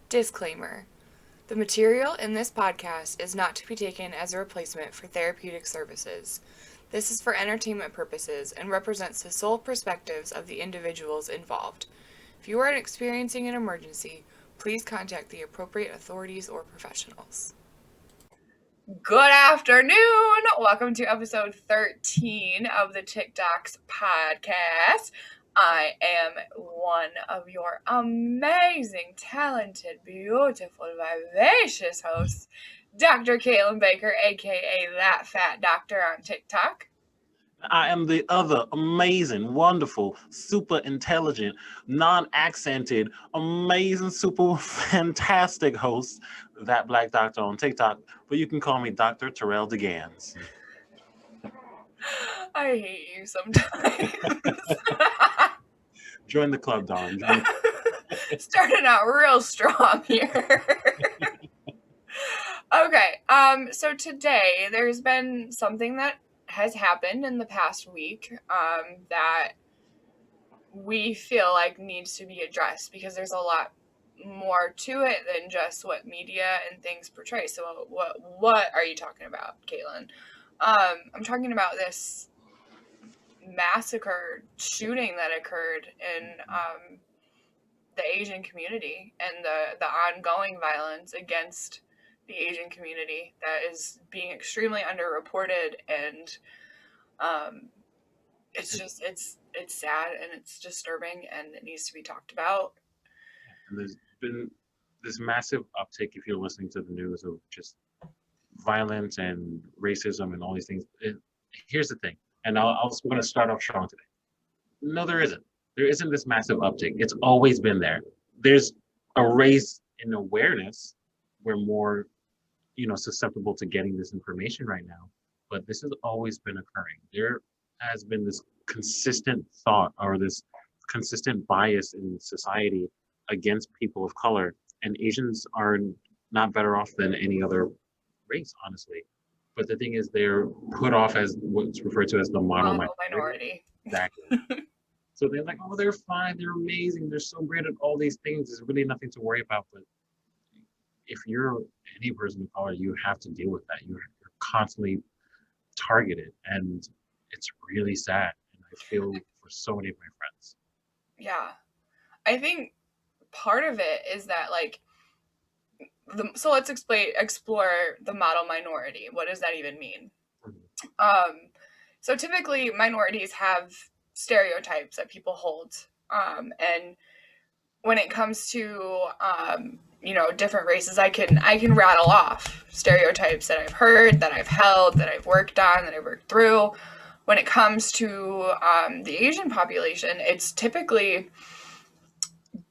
Disclaimer. The material in this podcast is not to be taken as a replacement for therapeutic services. This is for entertainment purposes and represents the sole perspectives of the individuals involved. If you are experiencing an emergency, please contact the appropriate authorities or professionals. Good afternoon! Welcome to episode 13 of the TikDocs podcast. I am one of your amazing, talented, beautiful, vivacious hosts, Dr. Caitlin Baker, aka That Fat Doctor on TikTok. I am the other amazing, wonderful, super intelligent, non-accented, amazing, super fantastic host, That Black Doctor on TikTok, but you can call me Dr. Terrell DeGans. I hate you sometimes. Join the club, Dawn. Starting out real strong here. Okay, so today there's been something that has happened in the past week that we feel like needs to be addressed because there's a lot more to it than just what media and things portray. So what are you talking about, Caitlin? I'm talking about this massacre shooting that occurred in the Asian community and the ongoing violence against the Asian community that is being extremely underreported, and it's just it's sad and it's disturbing and it needs to be talked about. And there's been this massive uptick, if you're listening to the news, of just violence and racism and all these things. Here's the thing, and we're going to start off strong today. No, there isn't. There isn't this massive uptick. It's always been there. There's a raise in awareness. We're more, susceptible to getting this information right now, but this has always been occurring. There has been this consistent thought or this consistent bias in society against people of color, and Asians are not better off than any other race, honestly. But the thing is, they're put off as what's referred to as the model minority. Exactly. So they're like, oh, they're fine, they're amazing, they're so great at all these things. There's really nothing to worry about. But if you're any person of color, you have to deal with that. You're constantly targeted, and it's really sad. And I feel for so many of my friends. Yeah, I think part of it is that so let's explore the model minority. What does that even mean? Mm-hmm. So typically minorities have stereotypes that people hold, and when it comes to different races, I can rattle off stereotypes that I've heard, that I've held, that I've worked on, that I've worked through. When it comes to the Asian population, it's typically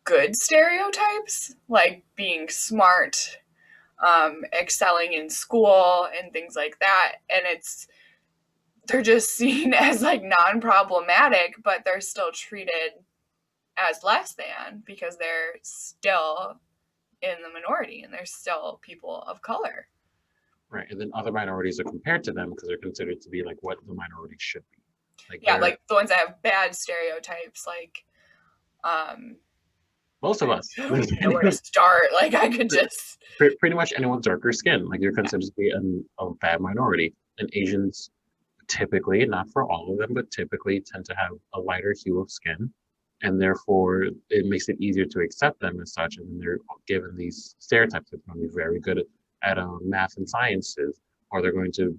good stereotypes, like being smart, excelling in school and things like that, and they're just seen as non-problematic, but they're still treated as less than because they're still in the minority and they're still people of color. Right, and then other minorities are compared to them because they're considered to be like what the minorities should be. Like the ones that have bad stereotypes, most of us. I don't know where to start. I could just pretty much anyone with darker skin, you're considered to be a bad minority. And Asians typically, not for all of them, but typically tend to have a lighter hue of skin, and therefore it makes it easier to accept them as such. And then they're given these stereotypes. They're going to be very good at math and sciences, or they're going to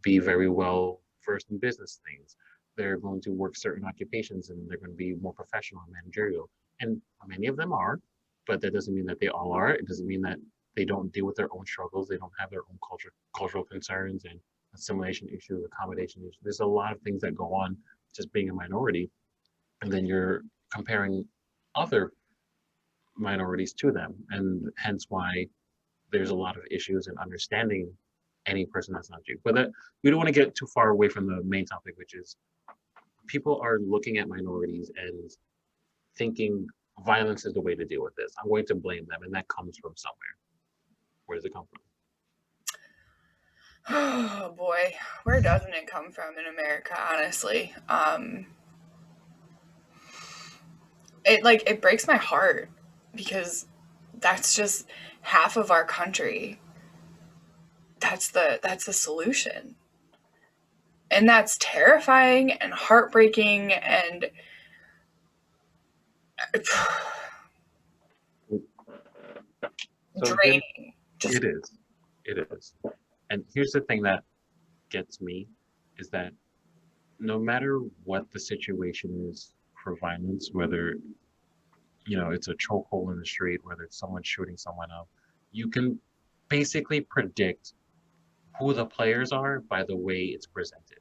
be very well versed in business things. They're going to work certain occupations, and they're going to be more professional and managerial. And many of them are, but that doesn't mean that they all are. It doesn't mean that they don't deal with their own struggles. They don't have their own cultural concerns and assimilation issues, accommodation issues. There's a lot of things that go on just being a minority. And then you're comparing other minorities to them. And hence why there's a lot of issues in understanding any person that's not you. But we don't want to get too far away from the main topic, which is people are looking at minorities and thinking violence is the way to deal with this. I'm going to blame them, and that comes from somewhere. Where does it come from? Oh boy, where doesn't it come from in America, honestly? It breaks my heart because that's just half of our country. That's the solution. And that's terrifying and heartbreaking and So then draining. Just it is. It is. And here's the thing that gets me is that no matter what the situation is for violence, whether it's a chokehold in the street, whether it's someone shooting someone up, you can basically predict who the players are by the way it's presented.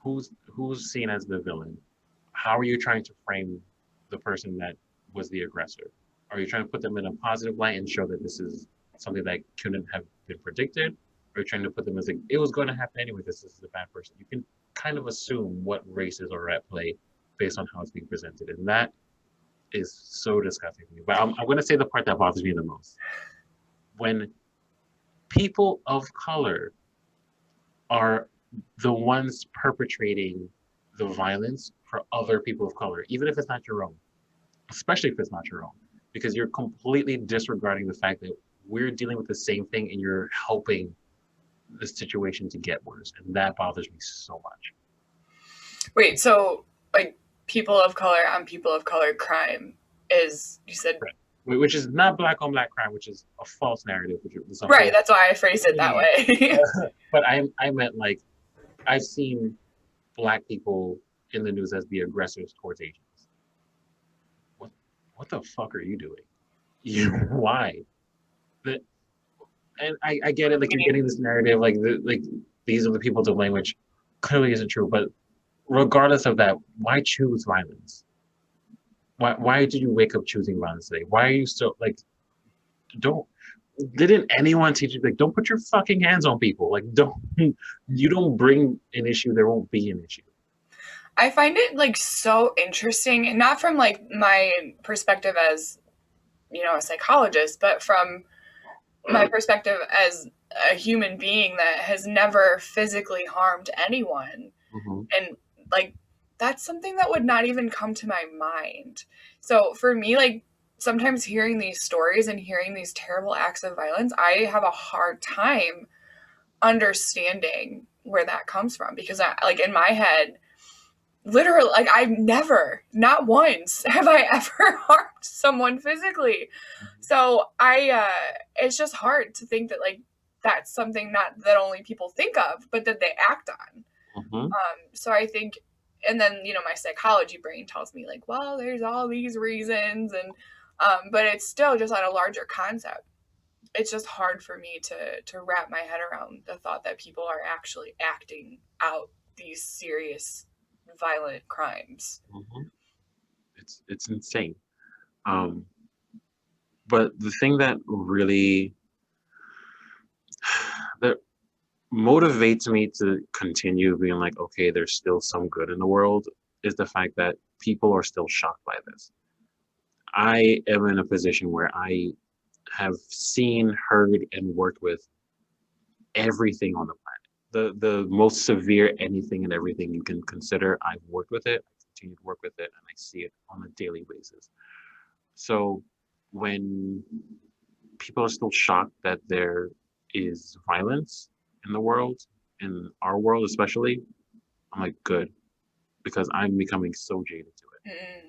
Who's seen as the villain? How are you trying to frame the person that was the aggressor? Are you trying to put them in a positive light and show that this is something that couldn't have been predicted? Or are you trying to put them as like it was going to happen anyway? This is a bad person. You can kind of assume what races are at play based on how it's being presented, and that is so disgusting to me. But I'm going to say the part that bothers me the most when people of color are the ones perpetrating the violence for other people of color, even if it's not your own, especially if it's not your own, because you're completely disregarding the fact that we're dealing with the same thing and you're helping the situation to get worse. And that bothers me so much. wait, so like people of color on people of color crime is you said Right. Which is not black on black crime, which is a false narrative, which is a right, whole. that's why I phrased it that way. But I meant like I've seen black people in the news as the aggressors towards Asians. What what the fuck are you doing? Why? The, and I get it, like you're getting this narrative, like these are the people to blame, which clearly isn't true. But regardless of that, why choose violence? Why did you wake up choosing violence today? Why are you still like don't didn't anyone teach you like don't put your fucking hands on people? Like don't you don't bring an issue, there won't be an issue. I find it like so interesting, and not from like my perspective as a psychologist, but from my perspective as a human being that has never physically harmed anyone. Mm-hmm. And like that's something that would not even come to my mind. So for me, like sometimes hearing these stories and hearing these terrible acts of violence, I have a hard time understanding where that comes from because like in my head, literally, like I've never, not once, have I ever harmed someone physically. So it's just hard to think that like that's something not that only people think of, but that they act on. Mm-hmm. So I think, and then my psychology brain tells me like, well, there's all these reasons, and but it's still just on a larger concept. It's just hard for me to wrap my head around the thought that people are actually acting out these serious violent crimes. Mm-hmm. It's insane. Um, but the thing that really that motivates me to continue being like, okay, there's still some good in the world is the fact that people are still shocked by this. I am in a position where I have seen, heard, and worked with everything on the planet. The most severe anything and everything you can consider, I've worked with it, I continue to work with it, and I see it on a daily basis. So when people are still shocked that there is violence in the world, in our world especially, I'm like, good, because I'm becoming so jaded to it. Mm.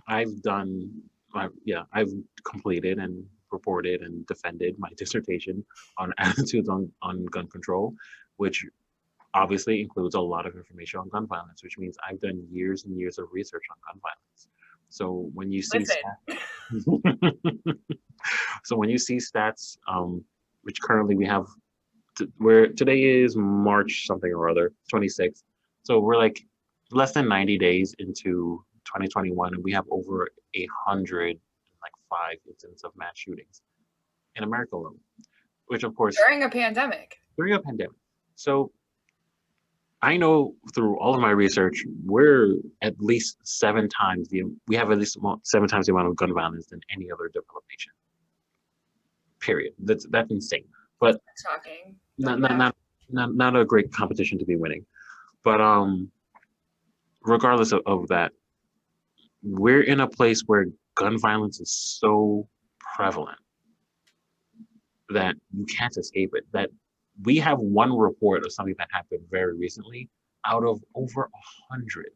I've done, I've completed and reported and defended my dissertation on attitudes on gun control, which obviously includes a lot of information on gun violence, which means I've done years and years of research on gun violence. So when you see Listen. so when you see stats, which currently we have, where today is March something or other, 26th. So we're like less than 90 days into 2021, and we have over 105 incidents of mass shootings in America alone, which of course During a pandemic. during a pandemic. So I know through all of my research, we're at least we have at least 7 times the amount of gun violence than any other developed nation. Period. That's insane. But Shocking. not not not not a great competition to be winning. But regardless of that, we're in a place where gun violence is so prevalent that you can't escape it. That we have one report of something that happened very recently out of over 100.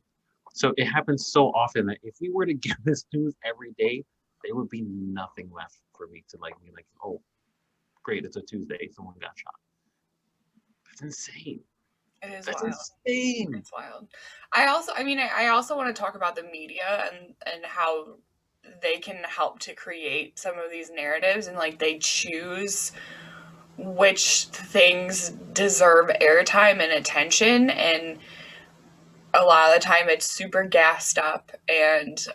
So it happens so often that if we were to get this news every day, there would be nothing left for me to like be like, oh, great, it's a Tuesday, someone got shot. That's insane. It is That's wild. insane. It's wild. I also want to talk about the media and how they can help to create some of these narratives, and like they choose which things deserve airtime and attention, and a lot of the time it's super gassed up, and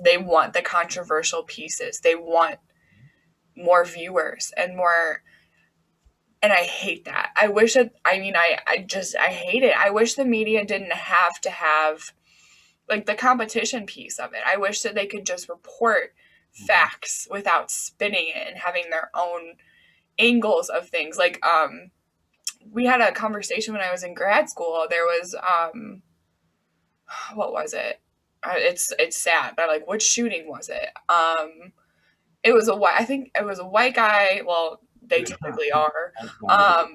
they want the controversial pieces, they want more viewers and more, and I hate that. I wish that, I hate it. I wish the media didn't have to have like the competition piece of it. I wish that they could just report Mhm. facts without spinning it and having their own angles of things. Like we had a conversation when I was in grad school. There was what was it? It's sad, but like which shooting was it? It was a white. I think it was a white guy. Well, they typically are.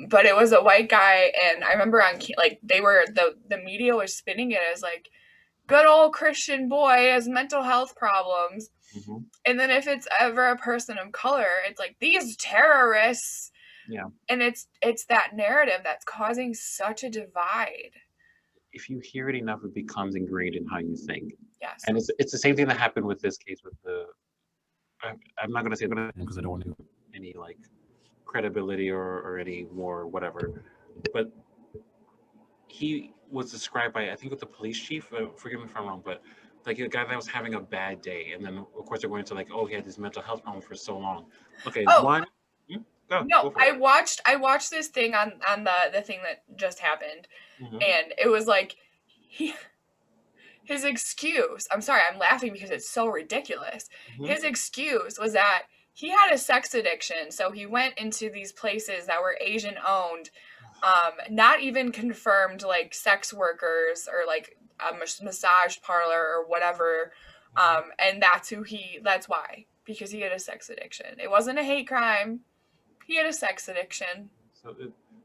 But it was a white guy, and I remember on like they were the media was spinning it as like good old Christian boy has mental health problems. Mhm. And then if it's ever a person of color, it's like these terrorists. Yeah. And it's that narrative that's causing such a divide. If you hear it enough, it becomes ingrained in how you think. Yes. And it's the same thing that happened with this case with the. I'm not gonna say because I don't want to any like credibility or any more whatever, but he was described by I think with the police chief. Forgive me if I'm wrong, but like a guy that was having a bad day, and then of course they're going to like, oh, he had this mental health problem for so long. Okay, Oh, one, no, go for it. I watched this thing on the thing that just happened, Hmm. and it was like he his excuse, I'm sorry, I'm laughing because it's so ridiculous. Hmm. His excuse was that he had a sex addiction, so he went into these places that were Asian owned, not even confirmed like sex workers or like a massage parlor or whatever. Hmm. And that's why, because he had a sex addiction. It wasn't a hate crime. He had a sex addiction. So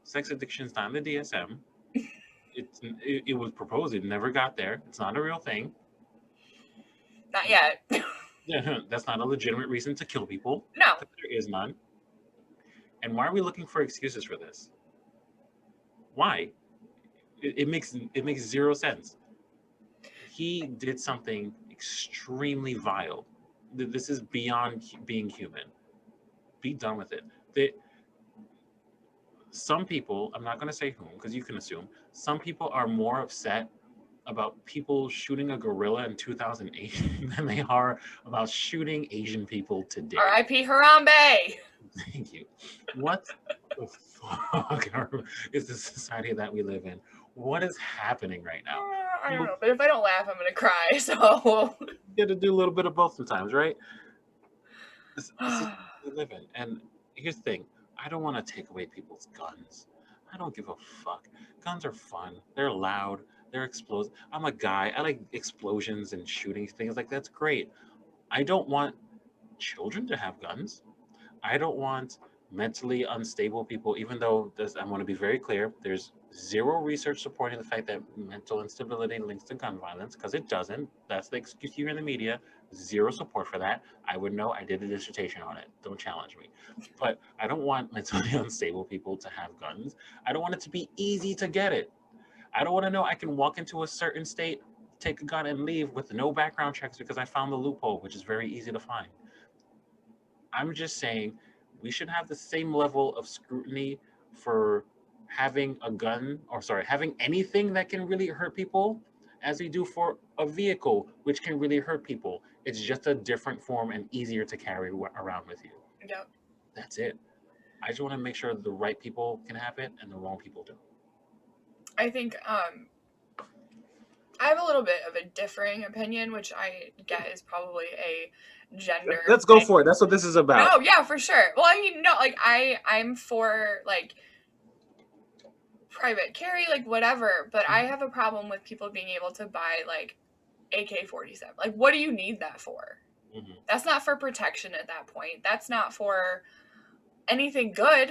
sex addiction is not in the DSM. It was proposed. It never got there. It's not a real thing. Not yet. Yeah, that's not a legitimate reason to kill people. No. There is none. And why are we looking for excuses for this? Why? It makes zero sense. He did something extremely vile. This is beyond being human. Be done with it. The, some people, I'm not going to say whom because you can assume, some people are more upset about people shooting a gorilla in 2008 than they are about shooting Asian people today. R.I.P. Harambe. Thank you. What the fuck is the society that we live in? What is happening right now? I don't You know, but if I don't laugh, I'm gonna cry. So get to do a little bit of both sometimes, right? This is what we live in. And here's the thing, I don't want to take away people's guns. I don't give a fuck. Guns are fun. They're loud. They're explosive. I'm a guy. I like explosions and shooting things like that's great. I don't want children to have guns. I don't want mentally unstable people, even though I want to be very clear, there's zero research supporting the fact that mental instability links to gun violence, because it doesn't. That's the excuse you hear in the media. Zero support for that. I would know. I did a dissertation on it. Don't challenge me. But I don't want mentally unstable people to have guns. I don't want it to be easy to get it. I don't want to know I can walk into a certain state, take a gun, and leave with no background checks because I found the loophole, which is very easy to find. I'm just saying we should have the same level of scrutiny for having a gun, or sorry, having anything that can really hurt people as we do for a vehicle which can really hurt people. It's just a different form and easier to carry around with you. yep. That's it. I just want to make sure the right people can have it and the wrong people don't. I think I have a little bit of a differing opinion, which I get is probably a gender Let's go thing. for it. That's what this is about. No, yeah, for sure. Well, I mean, no, like I'm for like private carry, like whatever, but I have a problem with people being able to buy like AK-47. Like, what do you need that for? Mm-hmm. That's not for protection at that point. That's not for anything good.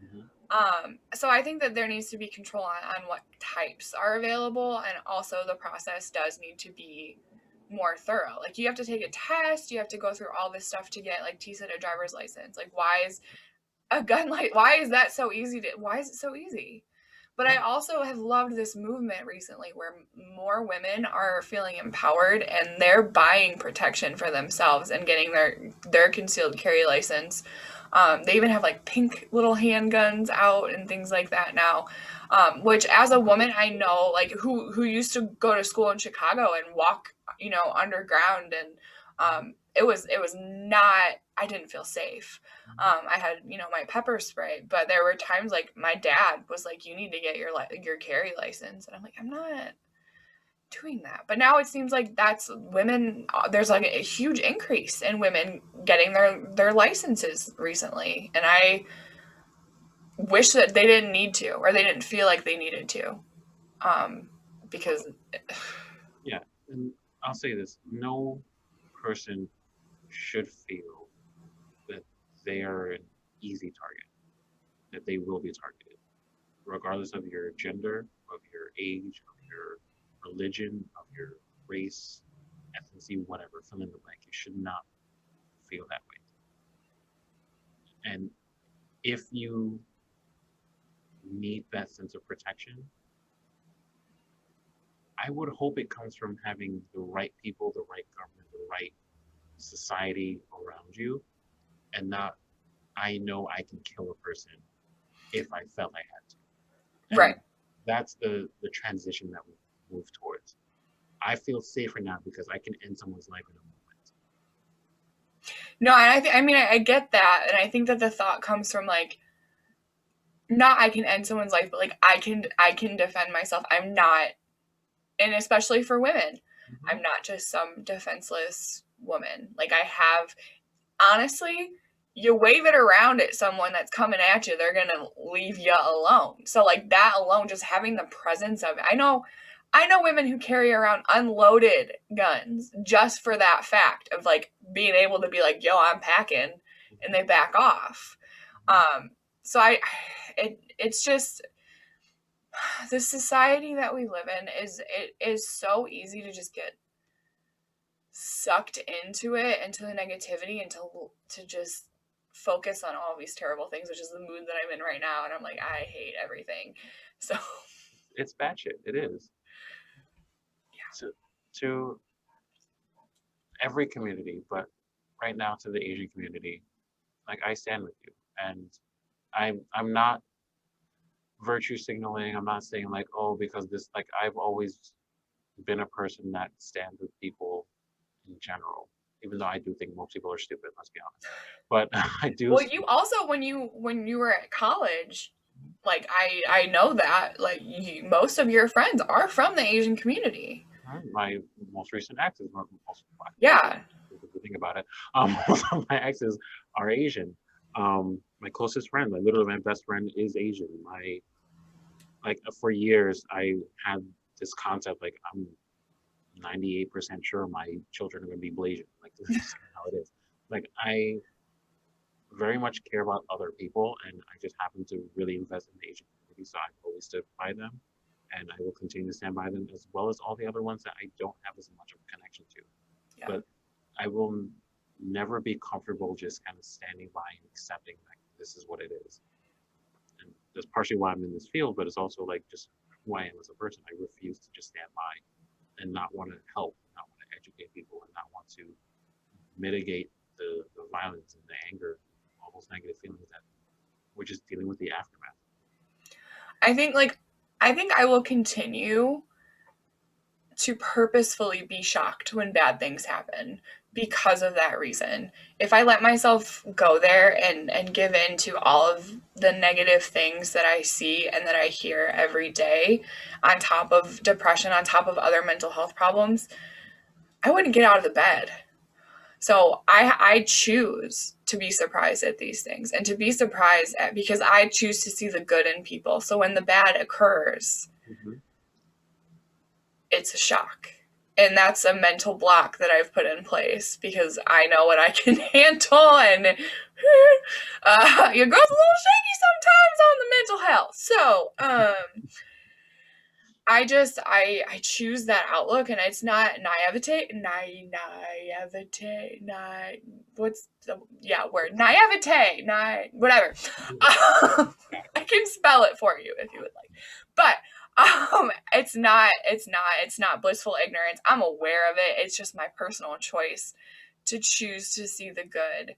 Mm-hmm. So I think that there needs to be control on what types are available, and also the process does need to be more thorough. Like you have to take a test, you have to go through all this stuff to get, like T said, a driver's license. Like why is a gun like why is that so easy to why is it so easy? But I Yeah. also have loved this movement recently where more women are feeling empowered and they're buying protection for themselves and getting their concealed carry license. They even have like pink little handguns out and things like that now. Which as a woman I know like who used to go to school in Chicago and walk, underground, and it was not, I didn't feel safe. I had, my pepper spray, but there were times like my dad was like, "You need to get your carry license," and I'm like, "I'm not doing that." But now it seems like that's women. There's like a huge increase in women getting their licenses recently, and I wish that they didn't need to, or they didn't feel like they needed to, um, because Yeah. And I'll say this: no person should feel that they are an easy target, that they will be targeted, regardless of your gender, of your age, of your religion, of your race, ethnicity, whatever, fill in the blank. You should not feel that way. And if you need that sense of protection, I would hope it comes from having the right people, the right government, the right society around you, and not, I know I can kill a person if I felt I had to. right. And that's the transition that we move towards. I feel safer now because I can end someone's life in a moment. No, and I mean, I get that, and I think that the thought comes from like not I can end someone's life, but like I can defend myself. I'm not, and especially for women, Mm-hmm. I'm not just some defenseless woman. Like I have, honestly, you wave it around at someone that's coming at you, they're gonna leave you alone. So like that alone, just having the presence of it. I know women who carry around unloaded guns just for that fact of like being able to be like, yo, I'm packing, and they back off. Um, so it's just the society that we live in is so easy to just get sucked into the negativity, and to just focus on all these terrible things, which is the mood that I'm in right now. And I'm like, I hate everything. So It's batshit. It is. To, to every community, but right now to the Asian community, like I stand with you. And I'm not virtue signaling. I'm not saying like, oh, because this, like I've always been a person that stands with people in general, even though I do think most people are stupid, let's be honest. But I do. well, you also when you were at college, like I know that like most of your friends are from the Asian community. My most recent exes, most Yeah. if you think about it, most of my exes are Asian. My closest friend, like literally my best friend, is Asian. My like for years I had this concept like I'm 98% sure my children are going to be Blasian. Like this is how it is. Like I very much care about other people, and I just happen to really invest in the Asian community, so I've always stood by them, and I will continue to stand by them as well as all the other ones that I don't have as much of a connection to. Yeah. But I will never be comfortable just kind of standing by and accepting that this is what it is. And that's partially why I'm in this field, but it's also like just who I am as a person. I refuse to just stand by and not want to help, not want to educate people, and not want to mitigate the violence and the anger, all those negative feelings that we're just dealing with the aftermath. I think like I think I will continue to purposefully be shocked when bad things happen because of that reason. If I let myself go there and give in to all of the negative things that I see and that I hear every day, on top of depression, on top of other mental health problems, I wouldn't get out of the bed. So I choose to be surprised at these things, and to be surprised at, because I choose to see the good in people. So when the bad occurs, Mm-hmm. it's a shock. And that's a mental block that I've put in place because I know what I can handle, and your girl's a little shaky sometimes on the mental health. So I choose that outlook, and it's not naivete, what's the word, naivete, whatever. I can spell it for you if you would like, but it's not blissful ignorance. I'm aware of it. It's just my personal choice to choose to see the good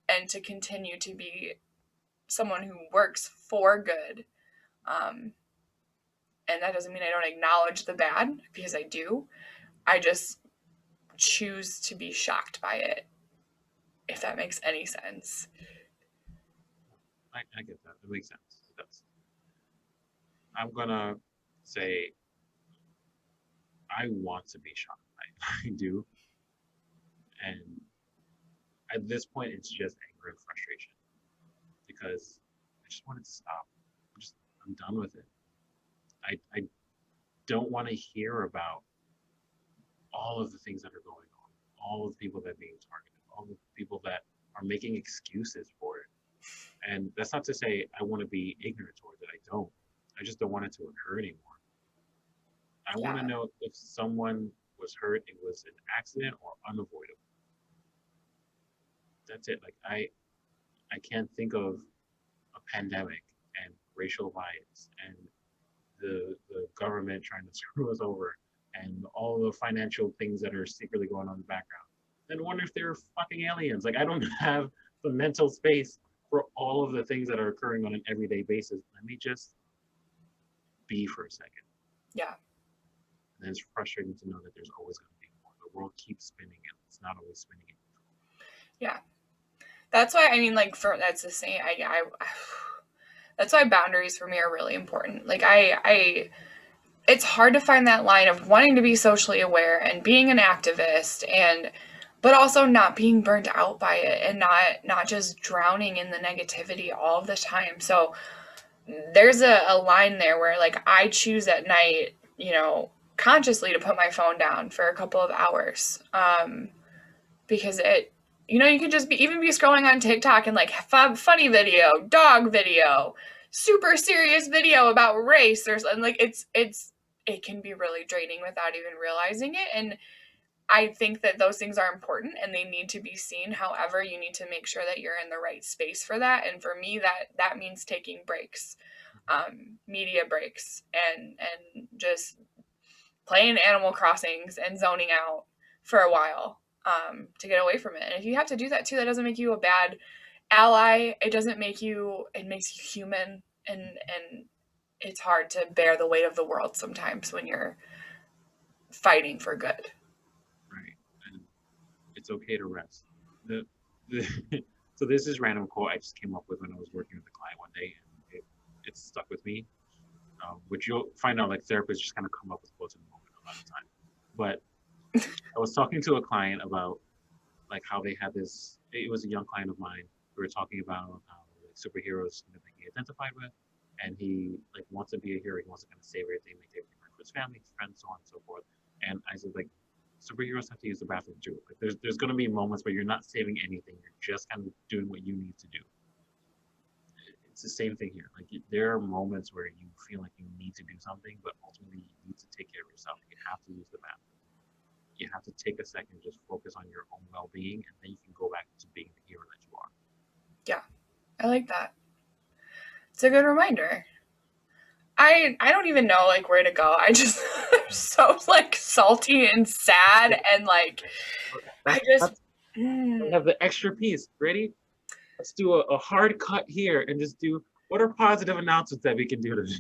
and to continue to be someone who works for good. Um, and that doesn't mean I don't acknowledge the bad, because I do. I just choose to be shocked by it, if that makes any sense. I get that. It makes sense. It does. I'm gonna say I want to be shocked. I do. And at this point, it's just anger and frustration because I just want it to stop. I'm done with it. I don't want to hear about all of the things that are going on, all of the people that are being targeted, all the people that are making excuses for it. And that's not to say I want to be ignorant towards it. I don't. I just don't want it to occur anymore. I want to Yeah. know if someone was hurt, it was an accident or unavoidable. That's it. Like I can't think of a pandemic and racial bias and the government trying to screw us over and all the financial things that are secretly going on in the background. Then wonder if they're fucking aliens. Like I don't have the mental space for all of the things that are occurring on an everyday basis. Let me just be for a second. Yeah. And it's frustrating to know that there's always going to be more. The world keeps spinning and it's not always spinning it. Yeah. That's why, I mean, like, that's the same. That's why boundaries for me are really important. Like, it's hard to find that line of wanting to be socially aware and being an activist, but also not being burnt out by it, and not just drowning in the negativity all of the time. So there's a line there where, like, I choose at night, consciously to put my phone down for a couple of hours, because you could just even be scrolling on TikTok and, like, funny video, dog video, super serious video about race or something. Like, it can be really draining without even realizing it. And I think that those things are important and they need to be seen. However, you need to make sure that you're in the right space for that. And for me, that means taking breaks, media breaks, and just playing Animal Crossings and zoning out for a while, to get away from it. And if you have to do that too, that doesn't make you a bad ally. It makes you human, and it's hard to bear the weight of the world sometimes when you're fighting for good. Right. And it's okay to rest. The, the so this is random quote I just came up with when I was working with a client one day, and it stuck with me. Which you'll find out like therapists just kind of come up with quotes in the moment a lot of the time. But I was talking to a client about like how they had this. It was a young client of mine. We were talking about like, superheroes that he identified with, and he like wants to be a hero. He wants to kind of save everything, make everything right for his family, his friends, so on and so forth. And I said like superheroes have to use the bathroom too. Like there's going to be moments where you're not saving anything. You're just kind of doing what you need to do. It's the same thing here. Like there are moments where you feel like you need to do something, but ultimately you need to take care of yourself. You have to use the bathroom. You have to take a second, just focus on your own well-being, and then you can go back to being the hero that you are. Yeah, I like that. It's a good reminder. I don't even know, like, where to go. I just I'm so, like, salty and sad, and, like, I just We mm. have the extra piece. Ready? Let's do a hard cut here and just do what are positive announcements that we can do today.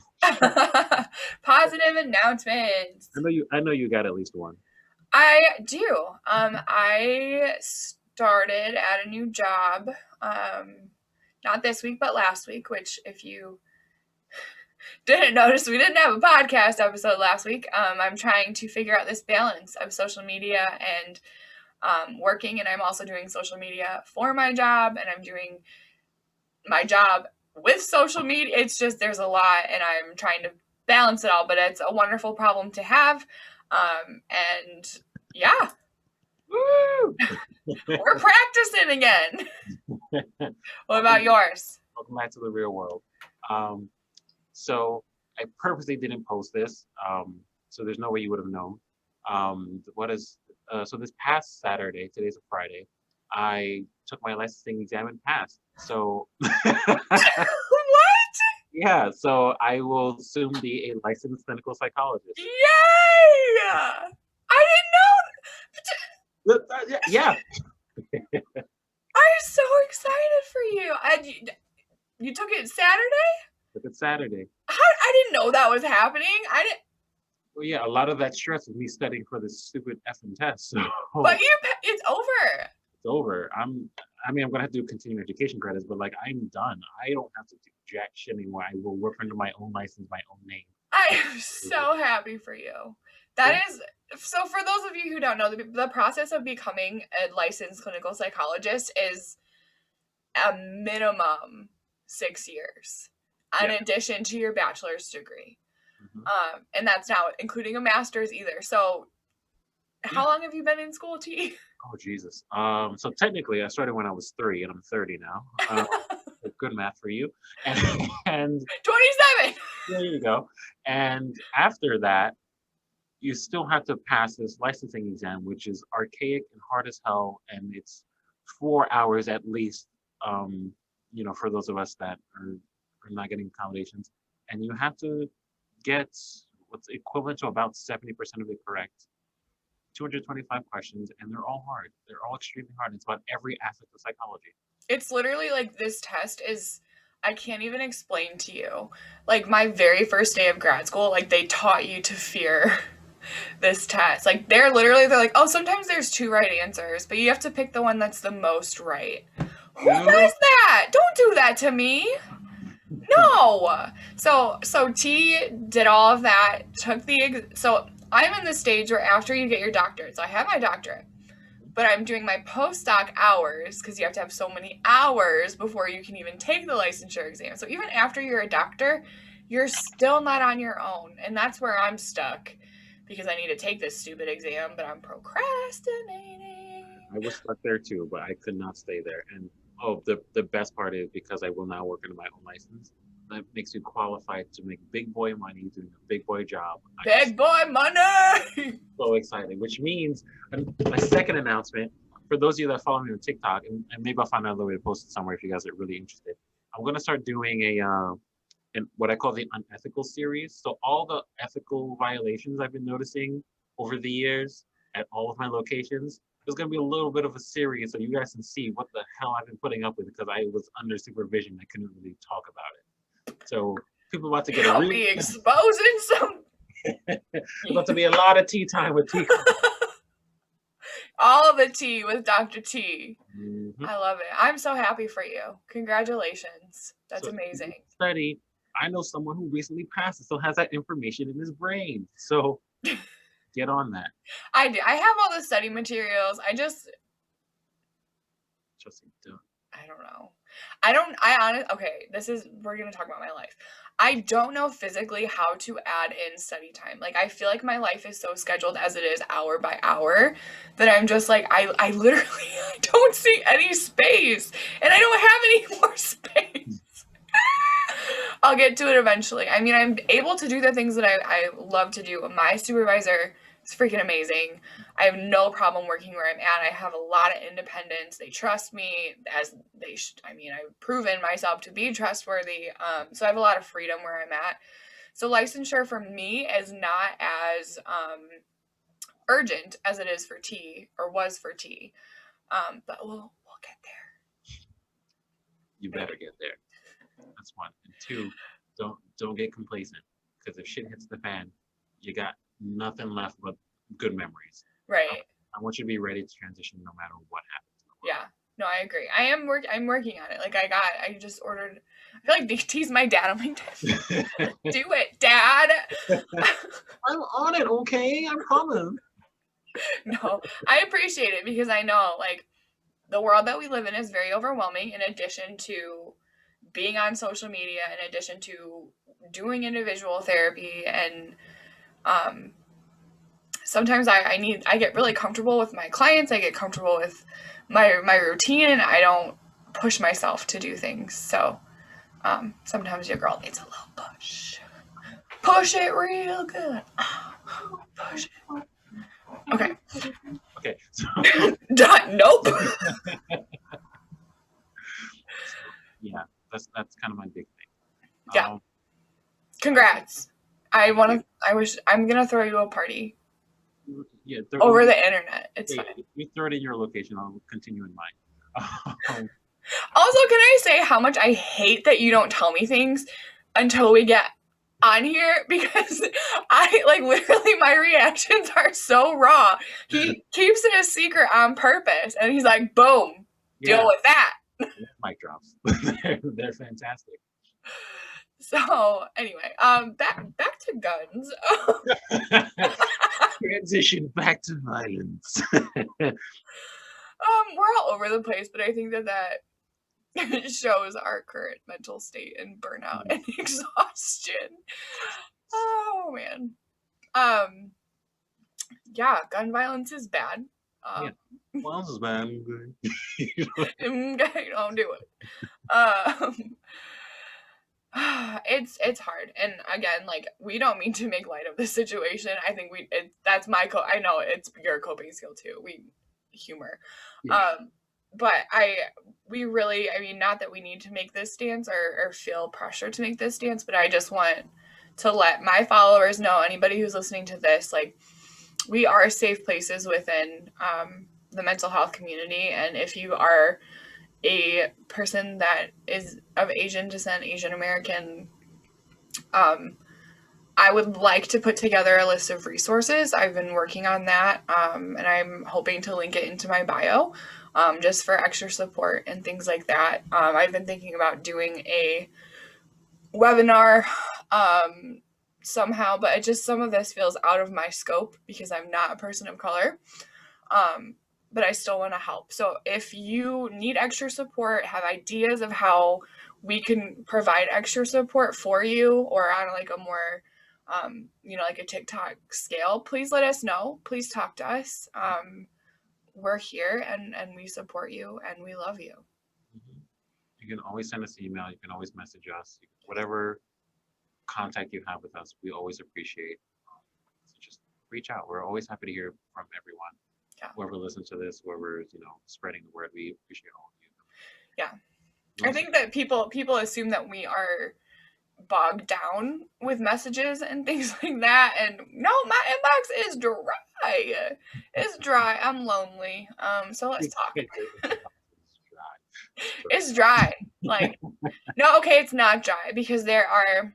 Positive announcements. I know you got at least one. I do. I started at a new job, not this week, but last week, which, if you didn't notice, we didn't have a podcast episode last week. I'm trying to figure out this balance of social media and working, and I'm also doing social media for my job, and I'm doing my job with social media. It's just, there's a lot, and I'm trying to balance it all, but it's a wonderful problem to have. And yeah, Woo! we're practicing again. What Welcome, about yours? welcome back to the real world. Um, so I purposely didn't post this, so there's no way you would have known. What is so this past Saturday, today's a Friday, I took my licensing exam and passed. So What? yeah, so I will soon be a licensed clinical psychologist. Yay! I didn't Yeah, know. I'm so excited for you. And you took it Saturday? but it's Saturday. How, I didn't know that was happening. I didn't. Well, yeah, a lot of that stress is me studying for this stupid effing test. But So it's over. it's over. I mean, I'm gonna have to do continuing education credits, but like, I'm done. I don't have to do jack shit anymore. I will work under my own license, my own name. I am so happy for you. That is so. For those of you who don't know, the process of becoming a licensed clinical psychologist is a minimum 6 years, in Yeah. addition to your bachelor's degree. Hmm. And that's not including a master's either. So, Yeah. how long have you been in school, T? Oh Jesus. So technically, I started when I was 3, and I'm 30 now. Good math for you. And 27. there you go. And after that, you still have to pass this licensing exam, which is archaic and hard as hell, and it's 4 hours at least. Um, for those of us that are not getting accommodations, and you have to get what's equivalent to about 70% of it correct. 225 questions, and they're all hard. They're all extremely hard. It's about every aspect of psychology. It's literally like this test is, I can't even explain to you. Like my very first day of grad school, like they taught you to fear this test. Like they're like, oh, sometimes there's two right answers, but you have to pick the one that's the most right. Who No. does that? Don't do that to me. No. So T did all of that, took so I'm in the stage where after you get your doctorate, so I have my doctorate, but I'm doing my postdoc hours because you have to have so many hours before you can even take the licensure exam. So even after you're a doctor, you're still not on your own. And that's where I'm stuck because I need to take this stupid exam, but I'm procrastinating. I was stuck there too, but I could not stay there. And oh, the best part is because I will now work under my own license, that makes you qualified to make big boy money doing a big boy job. Big boy money! So exciting, which means my second announcement for those of you that follow me on TikTok, and maybe I'll find another way to post it somewhere if you guys are really interested. I'm gonna start doing what I call the unethical series. So all the ethical violations I've been noticing over the years at all of my locations, there's gonna be a little bit of a series so you guys can see what the hell I've been putting up with because I was under supervision. I couldn't really talk about it. So people about to get a I'll be exposing some. about to be a lot of tea time with tea. All the tea with Dr. T. Mm-hmm. I love it. I'm so happy for you. Congratulations. That's So amazing. study. I know someone who recently passed, still has that information in his brain. So get on that. I do. I have all the study materials. Just I don't know. Okay, we're going to talk about my life. I don't know physically how to add in study time. Like, I feel like my life is so scheduled as it is hour by hour that I'm just like, I literally I don't see any space and I don't have any more space. I'll get to it eventually. I mean, I'm able to do the things that I love to do. My supervisor is freaking amazing. I have no problem working where I'm at. I have a lot of independence. They trust me as they should. I mean, I've proven myself to be trustworthy. So I have a lot of freedom where I'm at. So licensure for me is not as urgent as it is for T or was for T. But we'll get there. You better get there. That's one. And two, don't get complacent because if shit hits the fan, you got nothing left but good memories. Right. I want you to be ready to transition no matter what happens. Yeah. No, I agree. I'm working on it. Like I just ordered. I feel like T's my dad. I'm like, do it, Dad. I'm on it, okay? I'm coming. No, I appreciate it because I know like the world that we live in is very overwhelming. In addition to being on social media, in addition to doing individual therapy and sometimes I get really comfortable with my clients. I get comfortable with my routine, and I don't push myself to do things. So sometimes your girl needs a little push. Push it real good. Push it. Okay. Okay, so Nope. yeah, that's kind of my big thing. Yeah. Um, Congrats. I Thank want you. to. I'm gonna throw you a party Yeah, over the internet. It's yeah, fine. you throw it in your location. I'll continue in mine. Also, can I say how much I hate that you don't tell me things until we get on here, because I like literally my reactions are so raw. He keeps it a secret on purpose, and he's like, "Boom, deal Yeah, with that." mic drops. They're fantastic. So anyway, back to guns. Transition back to violence. We're all over the place, but I think that shows our current mental state and burnout and exhaustion. Oh man. Um, yeah, gun violence is bad. Yeah. Um, Well, this is bad. don't do it. Um, it's hard, and again, like, we don't mean to make light of this situation. I think that's I know it's your coping skill too. We humor, Yeah. um, but we really, I mean, not that we need to make this stance or feel pressure to make this stance, but I just want to let my followers know, anybody who's listening to this, like, we are safe places within the mental health community, and if you are a person that is of Asian descent, Asian American, um, I would like to put together a list of resources. I've been working on that, and I'm hoping to link it into my bio, just for extra support and things like that. I've been thinking about doing a webinar somehow, but some of this feels out of my scope because I'm not a person of color. Um, but I still want to help. So if you need extra support, have ideas of how we can provide extra support for you, or on like a more, like a TikTok scale, please let us know. Please talk to us. We're here, and we support you, and we love you. Mhm. You can always send us an email. You can always message us. Whatever contact you have with us, we always appreciate. So just reach out. We're always happy to hear from everyone. Yeah. Whoever listens to this, whoever's spreading the word, we appreciate all of you. Yeah. I Also, think that people assume that we are bogged down with messages and things like that, and no, my inbox is dry. It's dry. I'm lonely. So let's talk. It's dry. Like, no, okay, it's not dry, because there are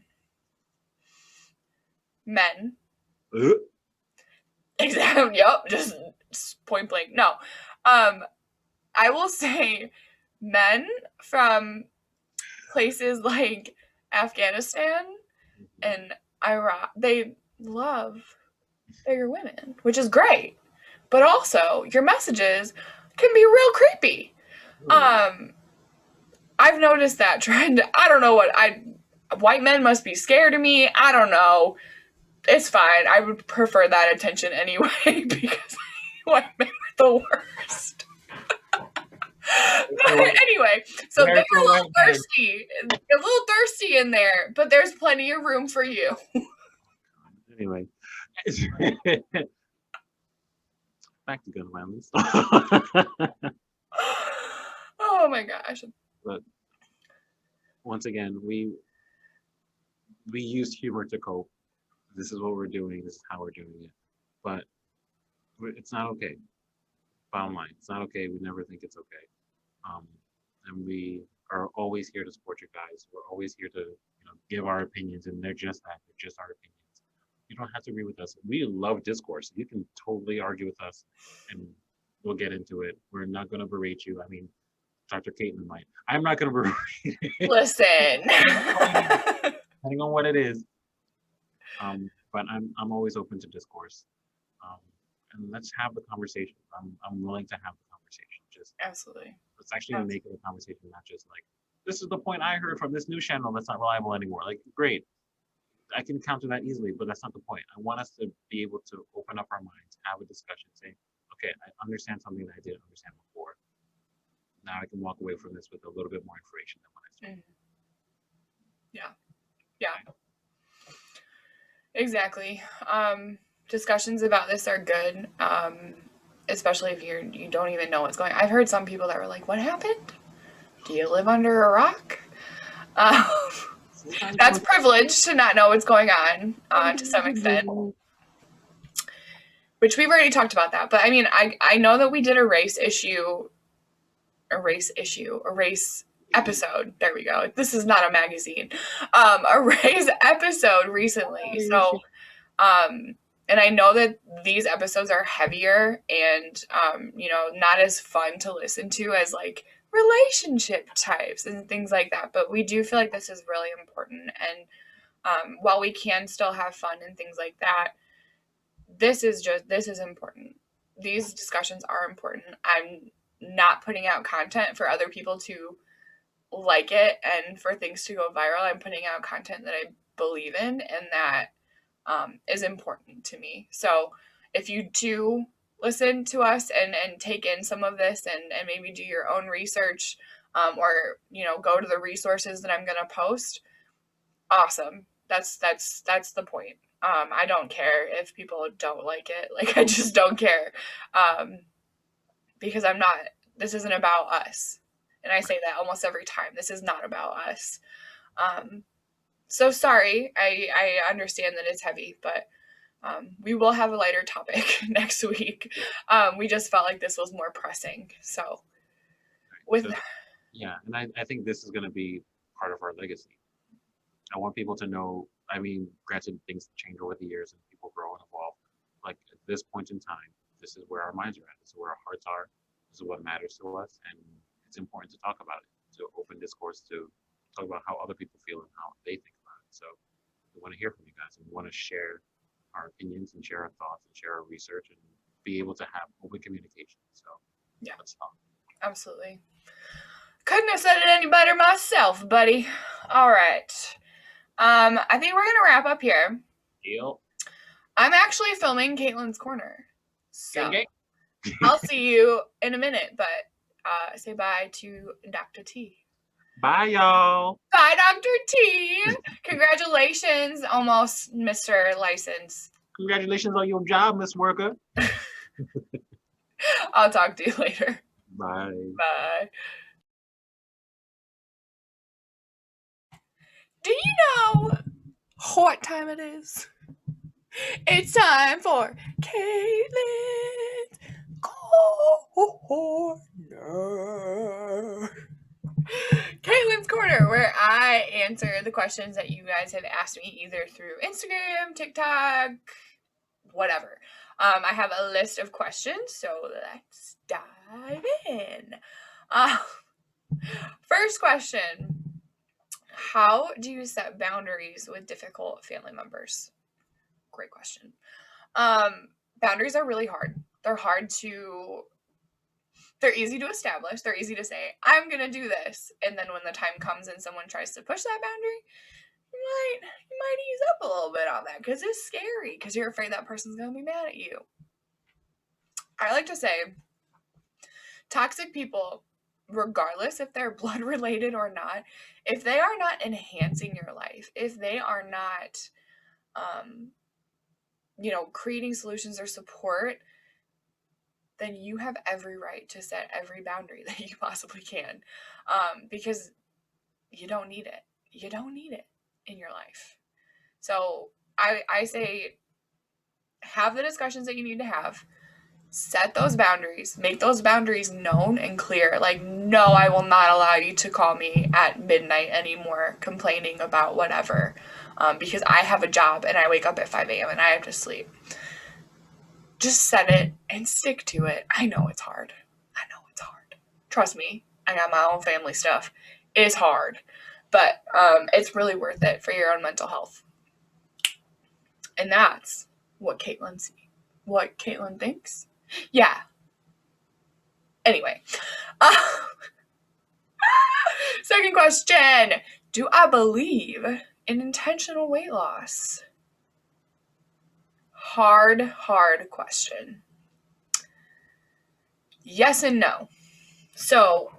men. Exactly. Yep. Just point blank. No. I will say men from places like Afghanistan and Iraq, they love bigger women, which is great. But also, your messages can be real creepy. Um, I've noticed that trend. I don't know white men must be scared of me. I don't know. It's fine. I would prefer that attention anyway, because white men are the worst. But anyway, so they're a little thirsty. They're a little thirsty in there, but there's plenty of room for you. Anyway, back to gun violence. Oh my gosh. But once again, we use humor to cope. This is what we're doing. This is how we're doing it. But it's not okay. Bottom line, it's not okay. We never think it's okay. Um, and we are always here to support you guys. We're always here to give our opinions, and they're just that. They're just our opinions. You don't have to agree with us. We love discourse. You can totally argue with us, and we'll get into it. We're not going to berate you. I mean, Dr. Caitlin might. I'm not going to berate you. Listen. Depending on what it is. But I'm always open to discourse. Um, and let's have the conversation. I'm willing to have the conversation. Just Absolutely. let's actually make it a conversation, not just like this is the point I heard from this news channel that's not reliable anymore. Like, great. I can counter that easily, but that's not the point. I want us to be able to open up our minds, have a discussion, say, okay, I understand something that I didn't understand before. Now I can walk away from this with a little bit more information than when I started. Mm-hmm. Yeah. Yeah. Exactly. Discussions about this are good, especially if you don't even know what's going on. I've heard some people that were like, what happened? Do you live under a rock? Um, that's privilege to not know what's going on to some extent, which we've already talked about that. But I mean, I know that we did a race episode. There we go. This is not a magazine. A race episode recently. So, and I know that these episodes are heavier and, not as fun to listen to as like relationship types and things like that. But we do feel like this is really important. And while we can still have fun and things like that, this is important. These discussions are important. I'm not putting out content for other people to like it and for things to go viral. I'm putting out content that I believe in and that is important to me. So if you do listen to us and take in some of this and maybe do your own research, or go to the resources that I'm going to post, awesome. That's the point. I don't care if people don't like it. Like, I just don't care. Because this isn't about us. And I say that almost every time. This is not about us. So sorry. I understand that it's heavy, but we will have a lighter topic next week. We just felt like this was more pressing. So yeah, and I think this is going to be part of our legacy. I want people to know, I mean, granted, things change over the years and people grow and evolve. Like, at this point in time, this is where our minds are at. This is where our hearts are. This is what matters to us. And it's important to talk about it, to open discourse, to talk about how other people feel and how they think about it. So we want to hear from you guys, and we want to share our opinions and share our thoughts and share our research and be able to have open communication. So yeah, let's talk. Absolutely. Couldn't have said it any better myself, buddy. All right. I think we're gonna wrap up here. Deal. I'm actually filming Caitlin's Corner, so Okay. I'll see you in a minute. But say bye to Dr. T. Bye, y'all. Bye, Dr. T. Congratulations, almost Mr. License. Congratulations on your job, Miss Worker. I'll talk to you later. Bye. Bye. Do you know what time it is? It's time for Caitlin's Corner. Caitlin's Corner, where I answer the questions that you guys have asked me either through Instagram, TikTok, whatever. I have a list of questions, so let's dive in. First question. How do you set boundaries with difficult family members? Great question. Boundaries are really hard. They're easy to establish. They're easy to say, I'm going to do this. And then when the time comes and someone tries to push that boundary, you might ease up a little bit on that because it's scary because you're afraid that person's going to be mad at you. I like to say toxic people, regardless if they're blood related or not, if they are not enhancing your life, if they are not, creating solutions or support, then you have every right to set every boundary that you possibly can, because you don't need it. You don't need it in your life. So I say have the discussions that you need to have. Set those boundaries. Make those boundaries known and clear. Like, no, I will not allow you to call me at midnight anymore complaining about whatever, because I have a job and I wake up at 5 a.m. and I have to sleep. Just set it and stick to it. I know it's hard. Trust me, I got my own family stuff. It's hard, but it's really worth it for your own mental health. And that's what Caitlin thinks. Yeah. Anyway. Second question. Do I believe in intentional weight loss? Hard question. Yes and no. So,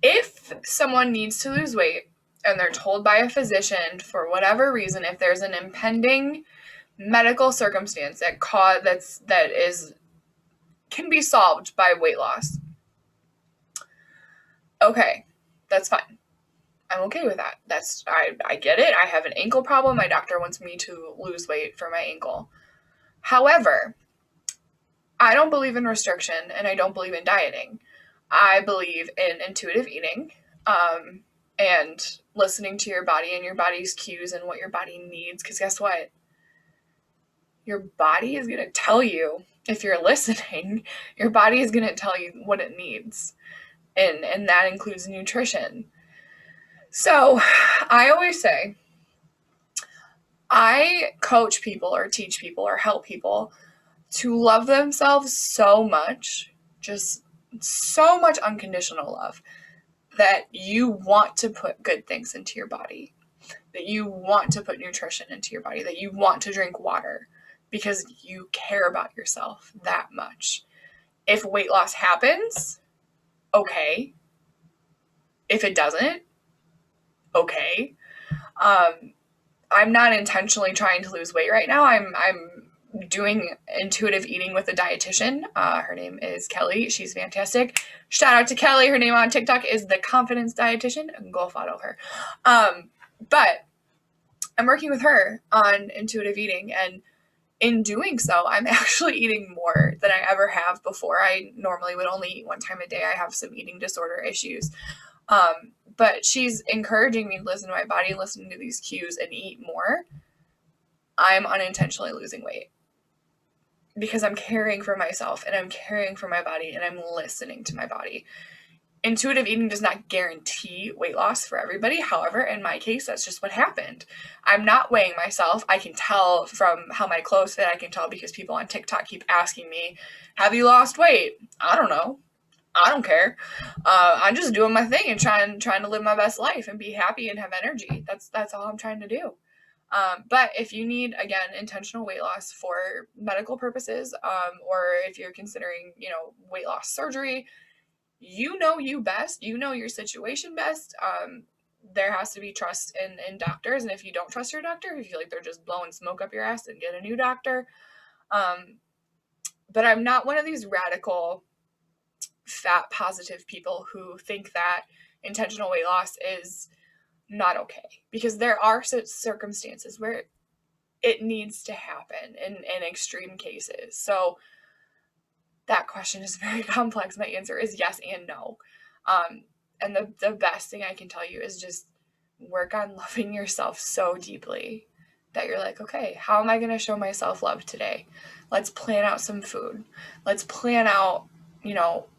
if someone needs to lose weight and they're told by a physician for whatever reason, if there's an impending medical circumstance that can be solved by weight loss, okay, that's fine. I'm okay with that. I get it. I have an ankle problem. My doctor wants me to lose weight for my ankle. However, I don't believe in restriction and I don't believe in dieting. I believe in intuitive eating, and listening to your body and your body's cues and what your body needs. Because guess what? Your body is going to tell you, if you're listening, your body is going to tell you what it needs. And that includes nutrition. So I always say, I coach people or teach people or help people to love themselves so much, just so much unconditional love, that you want to put good things into your body, that you want to put nutrition into your body, that you want to drink water because you care about yourself that much. If weight loss happens, okay. If it doesn't, okay. I'm not intentionally trying to lose weight right now. I'm doing intuitive eating with a dietitian. Her name is Kelly. She's fantastic. Shout out to Kelly. Her name on TikTok is The Confidence Dietitian. Go follow her. But I'm working with her on intuitive eating, and in doing so, I'm actually eating more than I ever have before. I normally would only eat one time a day. I have some eating disorder issues. But she's encouraging me to listen to my body, listen to these cues, and eat more. I'm unintentionally losing weight because I'm caring for myself and I'm caring for my body and I'm listening to my body. Intuitive eating does not guarantee weight loss for everybody. However, in my case, that's just what happened. I'm not weighing myself. I can tell from how my clothes fit. I can tell because people on TikTok keep asking me, have you lost weight? I don't know. I don't care. I'm just doing my thing and trying to live my best life and be happy and have energy. That's all I'm trying to do. But if you need, again, intentional weight loss for medical purposes, or if you're considering, weight loss surgery, you know you best, you know your situation best. There has to be trust in doctors. And if you don't trust your doctor, if you feel like they're just blowing smoke up your ass, then get a new doctor. But I'm not one of these radical fat positive people who think that intentional weight loss is not okay, because there are circumstances where it needs to happen in extreme cases. So that question is very complex. My answer is yes and no. And the best thing I can tell you is just work on loving yourself so deeply that you're like, okay, how am I going to show myself love today? Let's plan out some food. Let's plan out,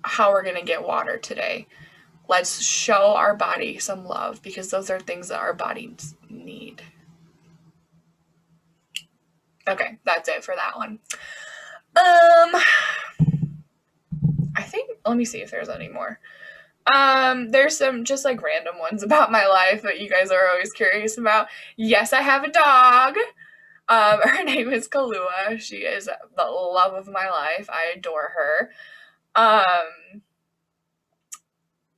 how we're going to get water today. Let's show our body some love, because those are things that our bodies need. Okay, that's it for that one. I think, let me see if there's any more. There's some just like random ones about my life that you guys are always curious about. Yes, I have a dog. Her name is Kalua. She is the love of my life. I adore her.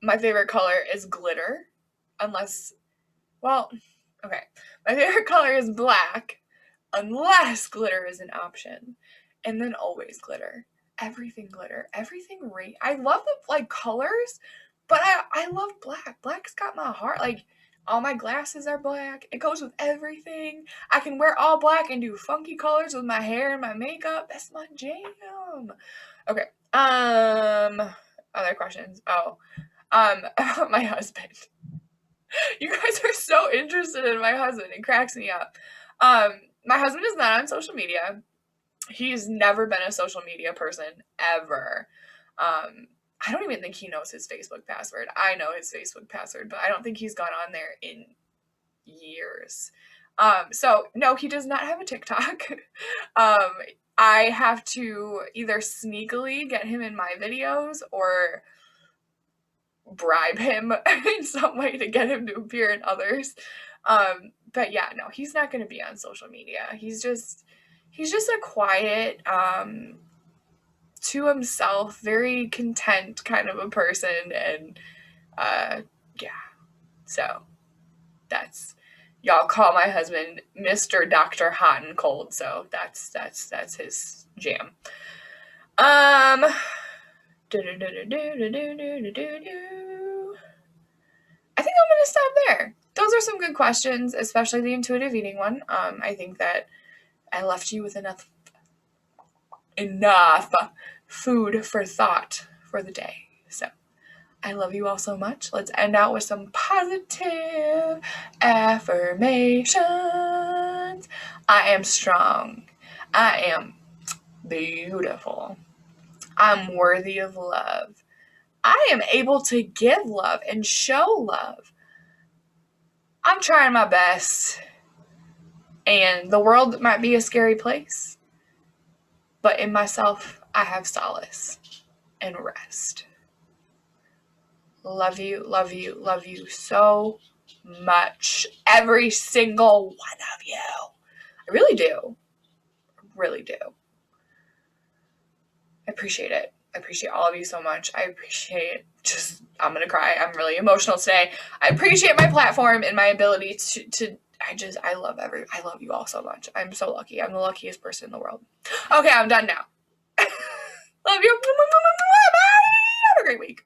My favorite color is glitter, my favorite color is black, unless glitter is an option, and then always glitter. Everything glitter, everything I love the colors, but I love black. Black's got my heart. All my glasses are black. It goes with everything. I can wear all black and do funky colors with my hair and my makeup. That's my jam. Okay. Other questions. About my husband. You guys are so interested in my husband. It cracks me up. My husband is not on social media. He's never been a social media person ever. I don't even think he knows his Facebook password. I know his Facebook password, but I don't think he's gone on there in years. So no, he does not have a TikTok. I have to either sneakily get him in my videos or bribe him in some way to get him to appear in others. But yeah, no, he's not going to be on social media. He's just a quiet, to himself, very content kind of a person. And yeah, so that's, y'all call my husband Mr. Dr. Hot and Cold. So that's his jam. Um, I think I'm gonna stop there. Those are some good questions, especially the intuitive eating one. I think that I left you with enough food for thought for the day. So I love you all so much. Let's end out with some positive affirmations. I am strong. I am beautiful. I'm worthy of love. I am able to give love and show love. I'm trying my best. And the world might be a scary place, but in myself, I have solace and rest. Love you, love you, love you so much. Every single one of you. I really do. Really do. I appreciate it. I appreciate all of you so much. I appreciate I'm going to cry. I'm really emotional today. I appreciate my platform and my ability I love you all so much. I'm so lucky. I'm the luckiest person in the world. Okay, I'm done now. Love you. Bye. Have a great week.